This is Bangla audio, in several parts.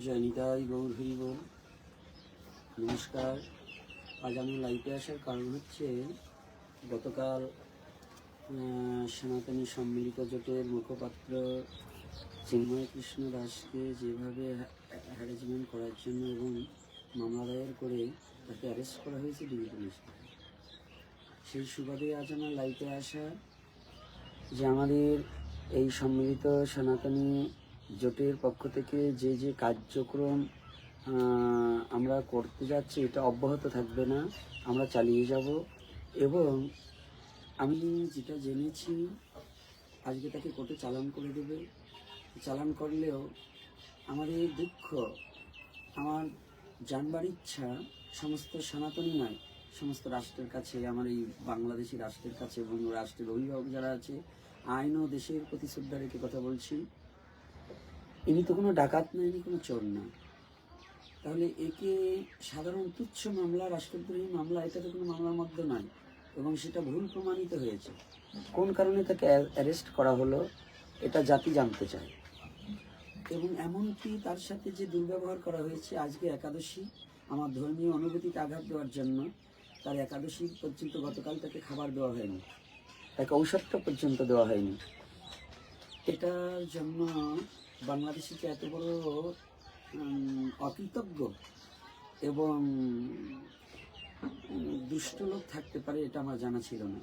জয় নিতাই গৌর হরি বল। নমস্কার। আজ আমি লাইভে আসার কারণ হচ্ছে গতকাল সনাতনী সম্মিলিত জোটের মুখপাত্র চিন্ময় কৃষ্ণ দাসকে যেভাবে হ্যারাসমেন্ট করার জন্য এবং মামলা দায়ের করে তাকে অ্যারেস্ট করা হয়েছে ডিবি পুলিশ। সেই সুবাদে আজ আমার লাইভে আসা যে আমাদের এই সম্মিলিত সনাতনী জোটের পক্ষ থেকে যে যে কার্যক্রম আমরা করতে যাচ্ছি এটা অব্যাহত থাকবে না, আমরা চালিয়ে যাব। এবং আমি যেটা জেনেছি আজকে তাকে কোর্টে চালান করে দেবে। চালান করলেও আমাদের দুঃখ, আমার জানবার ইচ্ছা সমস্ত সনাতনী নয়, সমস্ত রাষ্ট্রের কাছে, আমার এই বাংলাদেশি রাষ্ট্রের কাছে এবং রাষ্ট্রের অভিভাবক যারা আছে, আইন ও দেশের প্রতি শ্রদ্ধা রেখে কথা বলছি। ইনি তো কোনো ডাকাত না, ইনি কোনো চোর না। তাহলে একে সাধারণ তুচ্ছ মামলা, রাষ্ট্রদ্রোহী মামলা, এটা তো কোনো মামলার মধ্যে নয় এবং সেটা ভুল প্রমাণিত হয়েছে। কোন কারণে তাকে অ্যারেস্ট করা হলো এটা জাতি জানতে চায়। এবং এমনকি তার সাথে যে দুর্ব্যবহার করা হয়েছে, আজকে একাদশী, আমার ধর্মীয় অনুভূতিতে আঘাত দেওয়ার জন্য তার একাদশী পর্যন্ত গতকাল তাকে খাবার দেওয়া হয়নি, তাকে ঔষধটা পর্যন্ত দেওয়া হয়নি। এটার জন্য বাংলাদেশে যে এত বড় অকৃতজ্ঞ এবং দুষ্ট লোক থাকতে পারে এটা আমার জানা ছিল না।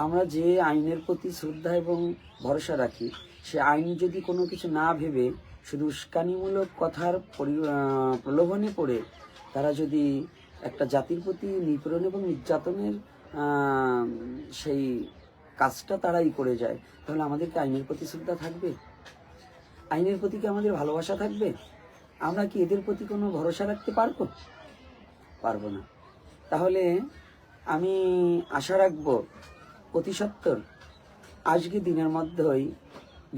আমরা যে আইনের প্রতি শ্রদ্ধা এবং ভরসা রাখি, সে আইন যদি কোনো কিছু না ভেবে শুধু উস্কানিমূলক কথার প্রলোভনে পড়ে তারা যদি একটা জাতির প্রতি নিপীড়ন এবং নির্যাতনের সেই কাজটা তারাই করে যায়, তাহলে আমাদেরকে আইনের প্রতি শ্রদ্ধা থাকবে? আইনের প্রতি কি আমাদের ভালোবাসা থাকবে? আমরা কি এদের প্রতি কোনো ভরসা রাখতে পারবো? পারবো না। তাহলে আমি আশা রাখবো অতি সত্বর আজকে দিনের মধ্যেই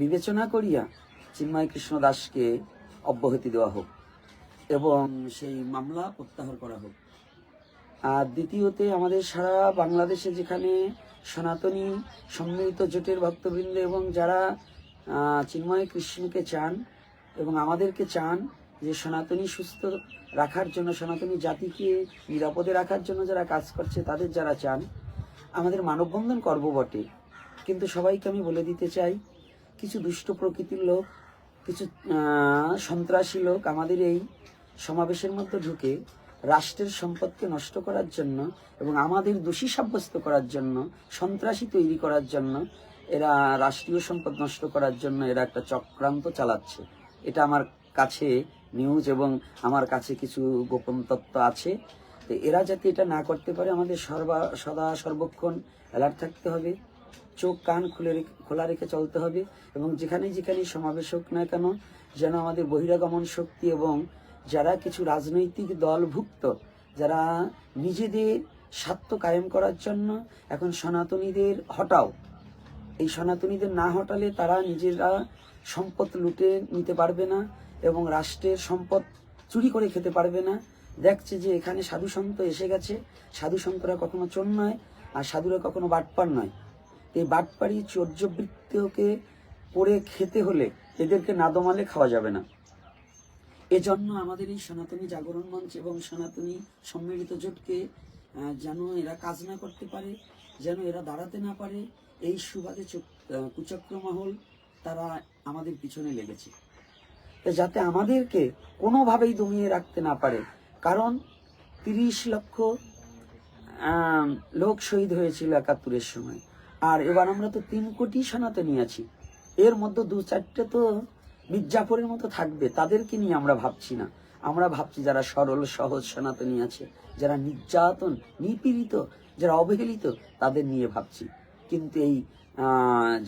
বিবেচনা করিয়া চিন্ময় কৃষ্ণ দাসকে অব্যাহতি দেওয়া হোক এবং সেই মামলা প্রত্যাহার করা হোক। আর দ্বিতীয়তে, আমাদের সারা বাংলাদেশে যেখানে সনাতনী সম্মিলিত জোটের ভক্তবৃন্দ এবং যারা চিন্ময় কৃষ্ণকে চান এবং আমাদেরকে চান যে সনাতনী সুস্থ রাখার জন্য, সনাতনী জাতিকে নিরাপদে রাখার জন্য যারা কাজ করছে, তাদের যারা চান, আমাদের মানববন্ধন করব বটে, কিন্তু সবাইকে আমি বলে দিতে চাই, কিছু দুষ্ট প্রকৃতির লোক, কিছু সন্ত্রাসী লোক আমাদের এই সমাবেশের মধ্যে ঢুকে রাষ্ট্রের সম্পদকে নষ্ট করার জন্য এবং আমাদের দোষী সাব্যস্ত করার জন্য, সন্ত্রাসী তৈরি করার জন্য, এরা রাষ্ট্রীয় সম্পদ নষ্ট করার জন্য এরা একটা চক্রান্ত চালাচ্ছে। এটা আমার কাছে নিউজ এবং আমার কাছে কিছু গোপন তথ্য আছে। তো এরা যাতে এটা না করতে পারে, আমাদের সদা সর্বক্ষণ অ্যালার্ট থাকতে হবে, চোখ কান খোলা রেখে চলতে হবে এবং যেখানে যেখানে সমাবেশ হোক না কেন, যেন আমাদের বহিরাগমন শক্তি এবং যারা কিছু রাজনৈতিক দলভুক্ত, যারা নিজেদের স্বার্থ কায়েম করার জন্য এখন সনাতনীদের হটাও, এই সনাতনীদের না হটালে তারা নিজেরা সম্পদ লুটে নিতে পারবে না এবং রাষ্ট্রের সম্পদ চুরি করে খেতে পারবে না। দেখছে যে এখানে সাধু সন্ত এসে গেছে, সাধু সন্তরা কখনো চোর নয় আর সাধুরা কখনো বাটপার নয়। এই বাটপাড়ি চৌর্যবৃত্তিকে করে খেতে হলে এদেরকে না দমালে খাওয়া যাবে না। এজন্য আমাদের এই সনাতনী জাগরণ মঞ্চ এবং সনাতনী সম্মিলিত জোটকে যেন এরা কাজ না করতে পারে, যেন এরা দাঁড়াতে না পারে, এই সুবাদে কুচক্র মহল তারা আমাদের পিছনে লেগেছে, যাতে আমাদেরকে কোনোভাবেই দমিয়ে রাখতে না পারে। কারণ 30 লক্ষ লোক শহীদ হয়েছিল 71-এর সময়, আর এবার আমরা তো 3 কোটি সনাতনী আছি, এর মধ্যে 2-4টে তো মির্জাপুরের মতো থাকবে, তাদেরকে নিয়ে আমরা ভাবছি না। আমরা ভাবছি যারা সরল সহজ সনাতনী আছে, যারা নির্যাতন, নিপীড়িত, যারা অবহেলিত, তাদের নিয়ে ভাবছি। কিন্তু এই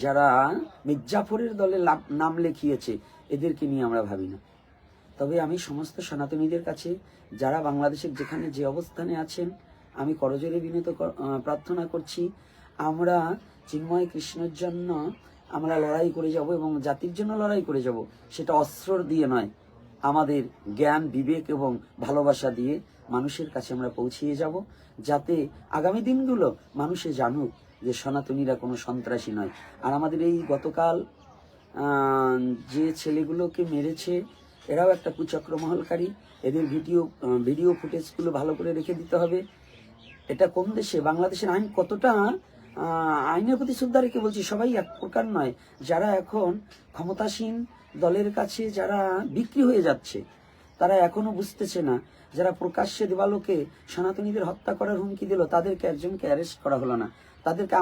যারা মির্জাপুরের দলে নাম লিখিয়েছে, এদেরকে নিয়ে আমরা ভাবি না। তবে আমি সমস্ত সনাতনীদের কাছে, যারা বাংলাদেশের যেখানে যে অবস্থানে আছেন, আমি করজোড়ে বিনীত প্রার্থনা করছি, আমরা চিন্ময় কৃষ্ণের জন্য আমরা লড়াই করে যাব এবং জাতির জন্য লড়াই করে যাব। সেটা অস্ত্র দিয়ে নয়, আমাদের জ্ঞান, বিবেক এবং ভালোবাসা দিয়ে মানুষের কাছে আমরা পৌঁছিয়ে যাব, যাতে আগামী দিনগুলো মানুষে জানুক যে সনাতনীরা কোনো সন্ত্রাসী নয়। আর আমাদের এই গতকাল যে ছেলেগুলোকে মেরেছে এরাও একটা কুচক্র মহলকারী। এদের ভিডিও ফুটেজগুলো ভালো করে রেখে দিতে হবে। এটা কোন দেশে, বাংলাদেশের আইন কতটা, আইনের প্রতি শ্রদ্ধা রেখে বলছি, সবাই এক প্রকার নয়। যারা এখন ক্ষমতাসীন দলের কাছে যারা বিক্রি হয়ে যাচ্ছে, তারা এখনো বুঝতেছে না। যারা প্রকাশ্যে দেবালোকে সনাতনীদের হত্যা করার হুমকি দিল, তাদেরকে একজনকে অ্যারেস্ট করা হলো না, তাদেরকে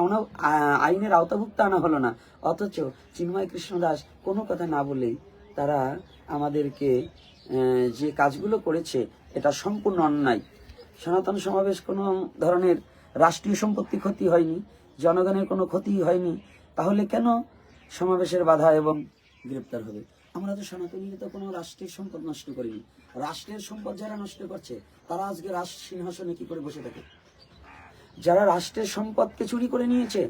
আইনের আওতাভুক্ত আনা হলো না। অথচ চিন্ময় কৃষ্ণ দাস কোনো কথা না বলেই তারা আমাদেরকে যে কাজগুলো করেছে, এটা সম্পূর্ণ অন্যায়। সনাতন সমাবেশ কোনো ধরনের রাষ্ট্রীয় সম্পত্তি ক্ষতি হয়নি, জনগণের কোনো ক্ষতি হয়নি, তাহলে কেন সমাবেশের বাধা এবং গ্রেপ্তার হবে? আমরা তো সনাতনীরা তো কোনো রাষ্ট্রের সম্পদ নষ্ট করিনি। রাষ্ট্রের সম্পদ যারা নষ্ট করছে, তারা আজকে সিংহাসনে কি করে বসে থাকে? যারা রাষ্ট্রের সম্পদকে চুরি করে নিয়েছে,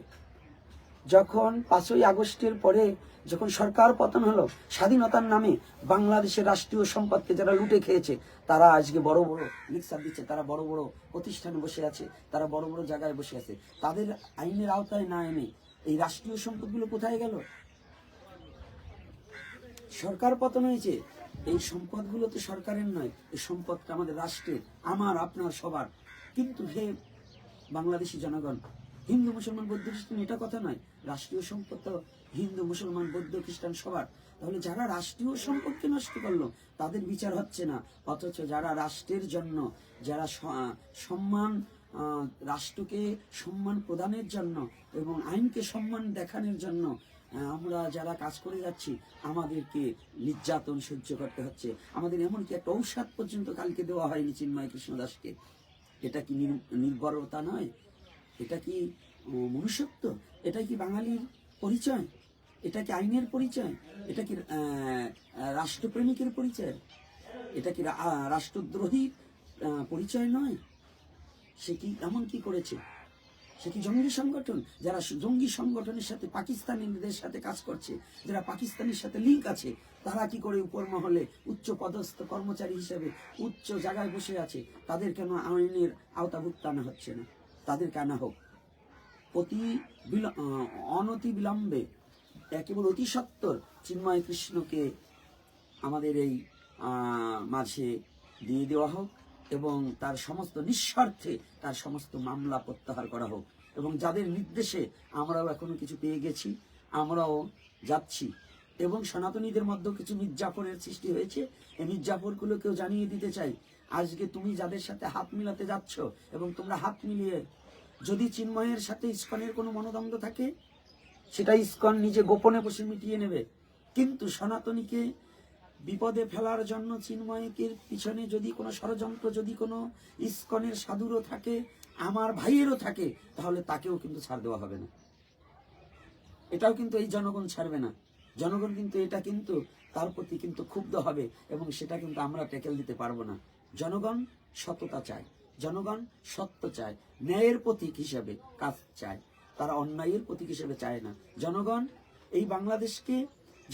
যখন 5ই আগস্টের পরে যখন সরকার পতন হলো, স্বাধীনতার নামে বাংলাদেশের রাষ্ট্রীয় সম্পদকে যারা লুটে খেয়েছে, তারা আজকে বড় বড় লেকচার দিচ্ছে, তারা বড় বড় প্রতিষ্ঠানে বসে আছে, তারা বড় বড় জায়গায় বসে আছে। তাদের আইনের আওতায় না এনে এই রাষ্ট্রীয় সম্পদগুলো কোথায় গেল? সরকার পতন হয়েছে, এই সম্পদগুলো তো সরকারের নয়, এই সম্পদটা আমাদের রাষ্ট্রের, আমার, আপনার, সবার। কিন্তু হে বাংলাদেশি জনগণ, হিন্দু মুসলমান বৌদ্ধ খ্রিস্টান এটা কথা নয়, রাষ্ট্রীয় সম্পদ তো হিন্দু মুসলমান বৌদ্ধ খ্রিস্টান সবার। তাহলে যারা রাষ্ট্রীয় সম্পদকে নষ্ট করলো, তাদের বিচার হচ্ছে না। অথচ যারা রাষ্ট্রের জন্য, যারা সম্মান, রাষ্ট্রকে সম্মান প্রদানের জন্য এবং আইনকে সম্মান দেখানোর জন্য আমরা যারা কাজ করে যাচ্ছি, আমাদেরকে নির্যাতন সহ্য করতে হচ্ছে। আমাদের এমনকি একটা ঔষধ পর্যন্ত কালকে দেওয়া হয়নি চিন্ময় কৃষ্ণ দাসকে। এটা কি নির্ভরতা নয়? এটা কি মনুষ্যত্ব? এটা কি বাঙালির পরিচয়? এটা কি আইনের পরিচয়? এটা কি রাষ্ট্রপ্রেমিকের পরিচয়? এটা কি রাষ্ট্রদ্রোহীর পরিচয় নয়? সে কি এমন কি করেছে? সে কি জঙ্গি সংগঠন? যারা জঙ্গি সংগঠনের সাথে পাকিস্তানিদের সাথে কাজ করছে, যারা পাকিস্তানের সাথে লিঙ্ক আছে, তারা কি করে উপর মহলে উচ্চ পদস্থ কর্মচারী হিসেবে উচ্চ জায়গায় বসে আছে? তাদের কেন আইনের আওতাভুক্ত আনা হচ্ছে না? তাদেরকে আনা হোক। অনতি বিলম্বে, কেবল অতি সত্বর চিন্ময় কৃষ্ণকে আমাদের এই মাঝে দিয়ে দেওয়া হোক এবং তার সমস্ত নিঃস্বার্থে তার সমস্ত মামলা প্রত্যাহার করা হোক। এবং যাদের নির্দেশে আমরাও এখনো কিছু পেয়ে গেছি, আমরাও যাচ্ছি, এবং সনাতনীদের মধ্যেও কিছু মির্জাফরের সৃষ্টি হয়েছে, এই মির্জাফরগুলোকেও জানিয়ে দিতে চাই, আজকে তুমি যাদের সাথে হাত মিলাতে যাচ্ছ এবং তোমরা হাত মিলিয়ে, যদি চিন্ময়ের সাথে ইস্কনের কোনো মনোদ্বন্দ্ব থাকে, সেটা ইস্কন নিজে গোপনে বসে মিটিয়ে নেবে। কিন্তু সনাতনীকে বিপদে ফেলার জন্য চিন্ময়কে পিছনে যদি কোনো ষড়যন্ত্র, যদি কোনো ইস্কনের সাধুরও থাকে, আমার ভাইয়েরও থাকে, তাহলে তাকেও কিন্তু ছাড় দেওয়া হবে না। এটাও কিন্তু এই জনগণ ছাড়বে না। জনগণ কিন্তু এটা কিন্তু তার প্রতি কিন্তু ক্ষুব্ধ হবে এবং সেটা কিন্তু আমরা ট্যাকেল দিতে পারবো না। জনগণ সততা চায়, জনগণ সত্য চায়, ন্যায়ের প্রতীক হিসেবে কাজ চায়, তারা অন্যায়ের প্রতীক হিসেবে চায় না। জনগণ এই বাংলাদেশকে,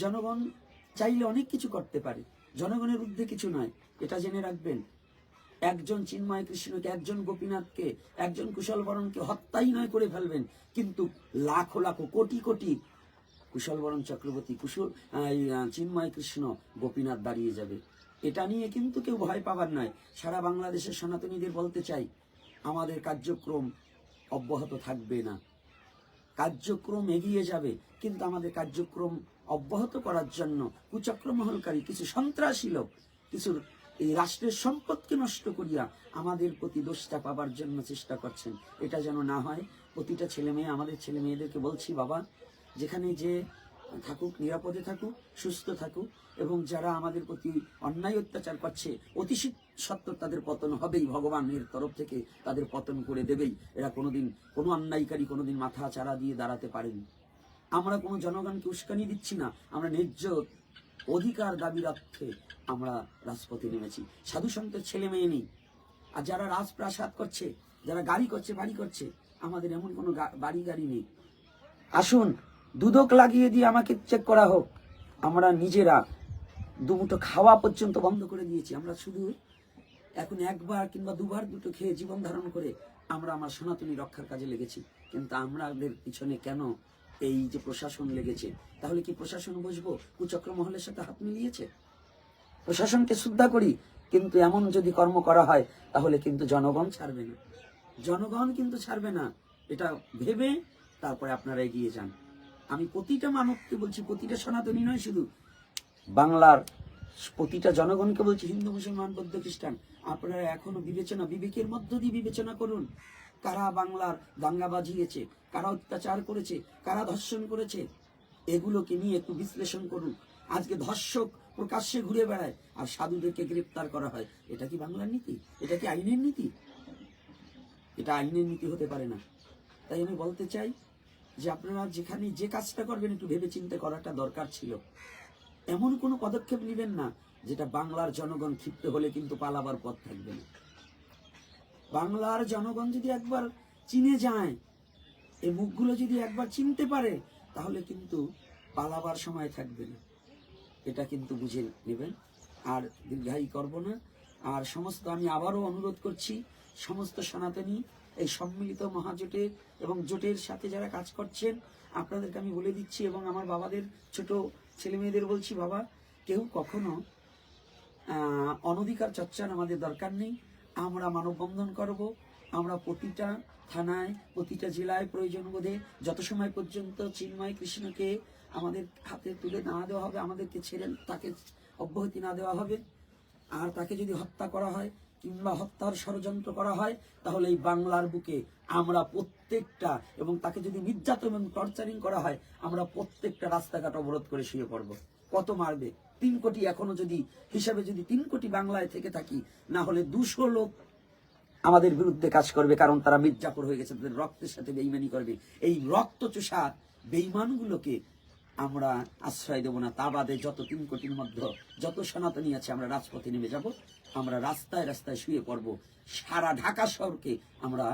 জনগণ চাইলে অনেক কিছু করতে পারে, জনগণের ঊর্ধ্বে কিছু নয়, এটা জেনে রাখবেন। একজন চিন্ময় কৃষ্ণকে, একজন গোপীনাথকে, একজন কুশল বরণকে হত্যাই নয় করে ফেলবেন, কিন্তু লাখো লাখো কোটি কোটি কুশল বরণ চক্রবর্তী, চিন্ময় কৃষ্ণ, গোপীনাথ দাঁড়িয়ে যাবে। এটা নিয়ে কিন্তু কেউ ভয় পাবার নয়। সারা বাংলাদেশের সনাতনীদের বলতে চাই, আমাদের কার্যক্রম অব্যাহত থাকবে না, কার্যক্রম এগিয়ে যাবে, কিন্তু আমাদের কার্যক্রম অব্যাহত করার জন্য কুচক্রমহলকারী কিছু সন্ত্রাসী লোক, কিছু এই রাষ্ট্রের সম্পদকে নষ্ট করিয়া আমাদের প্রতি দোষটা পাবার জন্য চেষ্টা করছেন। এটা যেন না হয়। প্রতিটা ছেলে মেয়ে, আমাদের ছেলে মেয়েদেরকে বলছি, বাবা, যেখানে যে থাকুক, নিরাপদে থাকুক, সুস্থ থাকুক, এবং যারা আমাদের প্রতি অন্যায় অত্যাচার করছে, অতি সত্ত্বর তাদের পতন হবেই, ভগবানের তরফ থেকে তাদের পতন করে দেবেই। এরা কোনোদিন, কোনো অন্যায়কারী কোনোদিন মাথা চারা দিয়ে দাঁড়াতে পারেনি। আমরা কোনো জনগণকে উস্কানি দিচ্ছি না, আমরা ন্যায্য অধিকার দাবিরার্থে আমরা রাজপথে নেমেছি। সাধু সন্তের ছেলে মেয়ে নেই। আর যারা রাজপ্রাসাদ করছে, যারা গাড়ি করছে, বাড়ি করছে, আমাদের এমন কোনো বাড়ি গাড়ি নেই। আসুন, দুদক লাগিয়ে দিয়ে আমাকে চেক করা হোক। আমরা নিজেরা দুমুঠো খাওয়া পর্যন্ত বন্ধ করে দিয়েছি। আমরা শুধু এখন একবার কিংবা দুবার দুটো খেয়ে জীবন ধারণ করে আমরা আমার সনাতনী রক্ষার কাজে লেগেছি। কিন্তু আমাদের পিছনে কেন এই যে প্রশাসন লেগেছে? তাহলে কি প্রশাসন বসবো কুচক্র মহলের সাথে হাত মিলিয়েছে? প্রশাসনকে শ্রদ্ধা করি, কিন্তু এমন যদি কর্ম করা হয় তাহলে কিন্তু জনগণ ছাড়বে না, জনগণ কিন্তু ছাড়বে না। এটা ভেবে তারপরে আপনারা এগিয়ে যান। আমি প্রতিটা মানবকে বলছি, প্রতিটা সনাতনী নয়, শুধু বাংলার প্রতিটা জনগণকে বলছি, হিন্দু মুসলমান বৌদ্ধ খ্রিস্টান, আপনারা এখনো বিবেকের মধ্য দিয়ে বিবেচনা করুন। কারা বাংলার দাঙ্গা বাজিয়েছে, কারা অত্যাচার করেছে, কারা ধর্ষণ করেছে, এগুলোকে নিয়ে একটু বিশ্লেষণ করুন। আজকে ধর্ষক প্রকাশ্যে ঘুরে বেড়ায় আর সাধুদেরকে গ্রেপ্তার করা হয়। এটা কি বাংলার নীতি? এটা কি আইনের নীতি? এটা আইনের নীতি হতে পারে না। তাই আমি বলতে চাই যে আপনারা যেখানে যে কাজটা করবেন একটু ভেবে চিন্তে করাটা দরকার ছিল। এমন কোনো পদক্ষেপ নেবেন না যেটা বাংলার জনগণ ক্ষিপ্ত হলে কিন্তু পালাবার পথ থাকবে না। বাংলার জনগণ যদি একবার চিনে যায়, এই মুখগুলো যদি একবার চিনতে পারে, তাহলে কিন্তু পালাবার সময় থাকবে না। এটা কিন্তু বুঝে নেবেন। আর দীর্ঘায়ী করব না। আর সমস্ত আমি আবারও অনুরোধ করছি, সমস্ত সনাতনী এই সম্মিলিত মহাজোটের এবং জোটের সাথে যারা কাজ করছেন, আপনাদেরকে আমি বলে দিচ্ছি এবং আমার বাবাদের ছোট ছেলে মেয়েদের বলছি, বাবা, কেউ কখনো অনধিকার চর্চার আমাদের দরকার নেই। আমরা মানববন্ধন করব। আমরা প্রতিটা থানায়, প্রতিটা জেলায় প্রয়োজন বোধে যত সময় পর্যন্ত চিন্ময় কৃষ্ণকে আমাদের হাতে তুলে না দেওয়া হবে, আমাদেরকে ছেড়ে তাকে অব্যাহতি না দেওয়া হবে, আর তাকে যদি হত্যা করা হয় কিংবা হত্যার ষড়যন্ত্র করা হয়, তাহলে এই বাংলার বুকে আমরা প্রত্যেকটা, এবং তাকে যদি নির্যাতন এবং টর্চারিং করা হয়, আমরা প্রত্যেকটা রাস্তাঘাট অবরোধ করে শুয়ে পড়ব। কত মারবে? 3 কোটি এখনো যদি হিসাবে যদি 3 কোটি বাংলায় থেকে থাকি, না হলে 200 লোক আমাদের বিরুদ্ধে কাজ করবে, কারণ তারা মির্জাপুর হয়ে গেছে, তাদের রক্তের সাথে বেইমানি করবে। এই রক্ত চোষা বেইমানগুলোকে আমরা আশ্রয় দেব না। তা বাদে যত 3 কোটির মধ্যে যত সনাতনী আছে, আমরা রাজপথে নেমে যাব। আমরা রাস্তায় রাস্তায় শুয়ে পড়ব। সারা ঢাকা শহরকে আমরা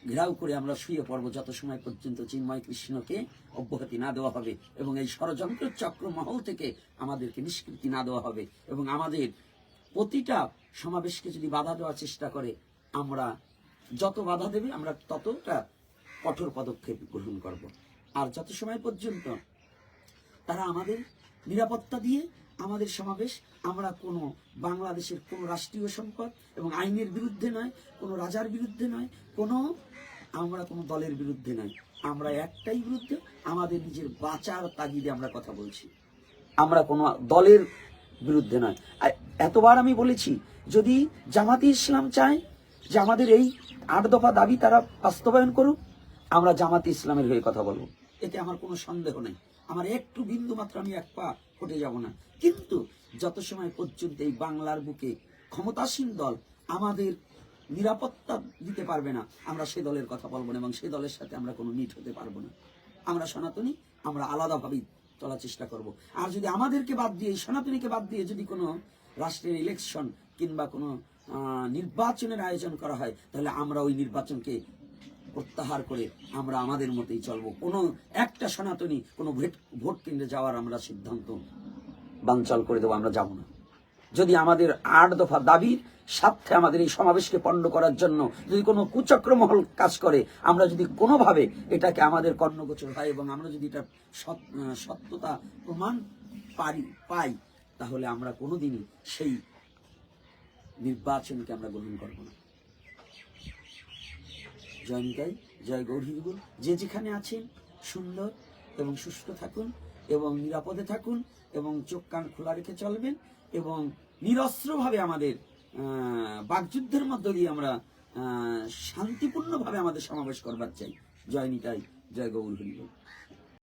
ঘেরাও করে আমরা শুয়ে পড়ব যত সময় পর্যন্ত চিন্ময় কৃষ্ণকে অব্যাহতি না দেওয়া হবে এবং এই ষড়যন্ত্র চক্র মহল থেকে আমাদেরকে নিষ্কৃতি না দেওয়া হবে। এবং আমাদের প্রতিটা সমাবেশকে যদি বাধা দেওয়ার চেষ্টা করে, আমরা যত বাধা দেবে আমরা ততটা কঠোর পদক্ষেপ গ্রহণ করব। আর যত সময় পর্যন্ত তারা আমাদের নিরাপত্তা দিয়ে আমাদের সমাবেশ, আমরা কোনো বাংলাদেশের কোনো রাষ্ট্রীয় সম্পদ এবং আইনের বিরুদ্ধে নয়, কোনো রাজার বিরুদ্ধে নয়, আমরা কোনো দলের বিরুদ্ধে নয়, আমরা একটাই বিরুদ্ধে, আমাদের নিজের বাঁচার তাগিদে আমরা কথা বলছি। আমরা কোনো দলের বিরুদ্ধে নয়। এতবার আমি বলেছি, যদি জামাতে ইসলাম চায় যে আমাদের এই 8 দফা দাবি তারা বাস্তবায়ন করুক, আমরা জামাতে ইসলামের হয়ে কথা বলবো, এতে আমার কোনো সন্দেহ নেই। আমার একটু বিন্দু মাত্র আমি এক পা হটে যাব না। কিন্তু যত সময় পর্যন্ত এই বাংলার বুকে ক্ষমতাসীন দল আমাদের নিরাপত্তা দিতে পারবে না, আমরা সে দলের কথা বলবো না এবং সে দলের সাথে আমরা কোনো মিট হতে পারবো না। আমরা সনাতনী, আমরা আলাদাভাবেই চলার চেষ্টা করব। আর যদি আমাদেরকে বাদ দিয়ে, সনাতনীকে বাদ দিয়ে যদি কোনো রাষ্ট্রের ইলেকশন কিংবা কোনো নির্বাচনের আয়োজন করা হয়, তাহলে আমরা ওই নির্বাচনকে প্রত্যাহার করে আমরা আমাদের মতেই চলবো। কোনো একটা সনাতনী কোনো ভোট কেন্দ্রে যাওয়ার আমরা সিদ্ধান্ত বানচাল করে দেবো, আমরা যাব না। যদি আমাদের 8 দফা দাবির সাথে আমাদের এই সমাবেশকে পণ্ড করার জন্য যদি কোনো কুচক্রমহল কাজ করে, আমরা যদি কোনোভাবে এটাকে আমাদের কর্ণগোচর হয় এবং আমরা যদি এটা সত্যতা প্রমাণ পাই, তাহলে আমরা কোনোদিনই সেই নির্বাচনকে আমরা গ্রহণ করব না। জয় নিতাই, জয় গৌরীগুল। যে যেখানে আছেন সুন্দর এবং সুস্থ থাকুন এবং নিরাপদে থাকুন এবং চোখ কান খোলা রেখে চলবেন এবং নিরস্ত্রভাবে আমাদের বাকযুদ্ধের মধ্য দিয়ে আমরা শান্তিপূর্ণভাবে আমাদের সমাবেশ করবার চাই। জয় নিতাই, জয় গৌরীগুল।